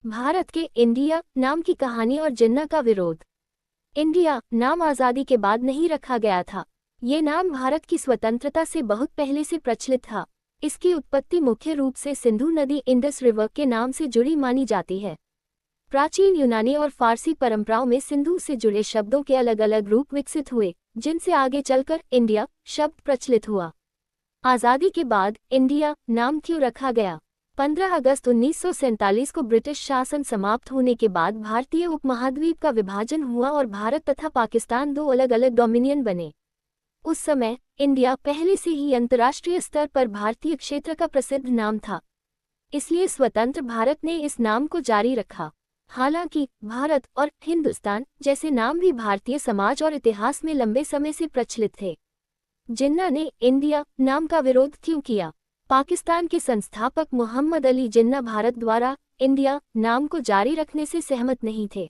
भारत के इंडिया नाम की कहानी और जिन्ना का विरोध। इंडिया नाम आज़ादी के बाद नहीं रखा गया था। ये नाम भारत की स्वतंत्रता से बहुत पहले से प्रचलित था। इसकी उत्पत्ति मुख्य रूप से सिंधु नदी इंडस रिवर के नाम से जुड़ी मानी जाती है। प्राचीन यूनानी और फारसी परंपराओं में सिंधु से जुड़े शब्दों के अलग अलग रूप विकसित हुए, जिनसे आगे चलकर इंडिया शब्द प्रचलित हुआ। आज़ादी के बाद इंडिया नाम क्यों रखा गया? 15 अगस्त 1947 को ब्रिटिश शासन समाप्त होने के बाद भारतीय उपमहाद्वीप का विभाजन हुआ और भारत तथा पाकिस्तान दो अलग अलग डोमिनियन बने। उस समय इंडिया पहले से ही अंतर्राष्ट्रीय स्तर पर भारतीय क्षेत्र का प्रसिद्ध नाम था, इसलिए स्वतंत्र भारत ने इस नाम को जारी रखा। हालांकि भारत और हिंदुस्तान जैसे नाम भी भारतीय समाज और इतिहास में लंबे समय से प्रचलित थे। जिन्ना ने इंडिया नाम का विरोध क्यों किया? पाकिस्तान के संस्थापक मोहम्मद अली जिन्ना भारत द्वारा इंडिया नाम को जारी रखने से सहमत नहीं थे।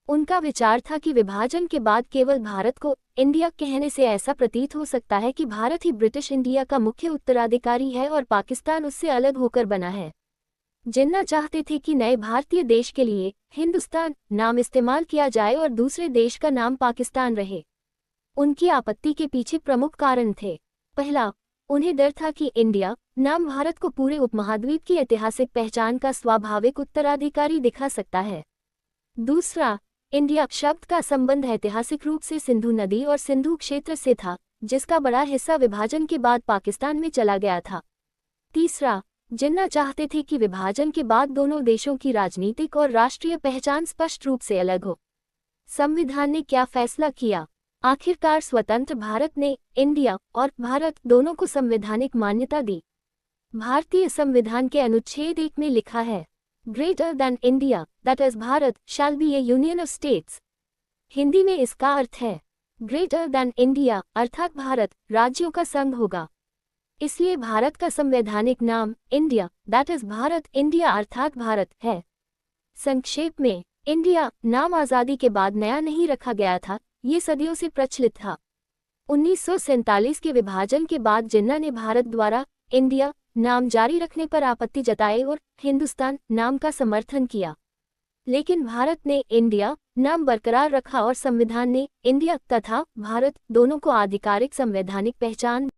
उनका विचार था कि विभाजन के बाद केवल भारत को इंडिया कहने से ऐसा प्रतीत हो सकता है कि भारत ही ब्रिटिश इंडिया का मुख्य उत्तराधिकारी है और पाकिस्तान उससे अलग होकर बना है। जिन्ना चाहते थे कि नए भारतीय देश के लिए हिंदुस्तान नाम इस्तेमाल किया जाए और दूसरे देश का नाम पाकिस्तान रहे। उनकी आपत्ति के पीछे प्रमुख कारण थे। पहला, उन्हें डर था कि इंडिया नाम भारत को पूरे उपमहाद्वीप की ऐतिहासिक पहचान का स्वाभाविक उत्तराधिकारी दिखा सकता है। दूसरा, इंडिया शब्द का संबंध ऐतिहासिक रूप से सिंधु नदी और सिंधु क्षेत्र से था, जिसका बड़ा हिस्सा विभाजन के बाद पाकिस्तान में चला गया था। तीसरा, जिन्ना चाहते थे कि विभाजन के बाद दोनों देशों की राजनीतिक और राष्ट्रीय पहचान स्पष्ट रूप से अलग हो। संविधान ने क्या फैसला किया? आखिरकार स्वतंत्र भारत ने इंडिया और भारत दोनों को संवैधानिक मान्यता दी। भारतीय संविधान के अनुच्छेद 1 में लिखा है, greater than India that is Bharat shall be A union of states. Hindi में इसका अर्थ है, ग्रेटर देन इंडिया अर्थात भारत राज्यों का संघ होगा। इसलिए भारत का संवैधानिक नाम India that is Bharat India अर्थात भारत है। संक्षेप में, इंडिया नाम आज़ादी के बाद नया नहीं रखा गया था, ये सदियों से प्रचलित था। 1947 के विभाजन के बाद जिन्ना ने भारत द्वारा इंडिया नाम जारी रखने पर आपत्ति जताई और हिंदुस्तान नाम का समर्थन किया। लेकिन भारत ने इंडिया नाम बरकरार रखा और संविधान ने इंडिया तथा भारत दोनों को आधिकारिक संवैधानिक पहचान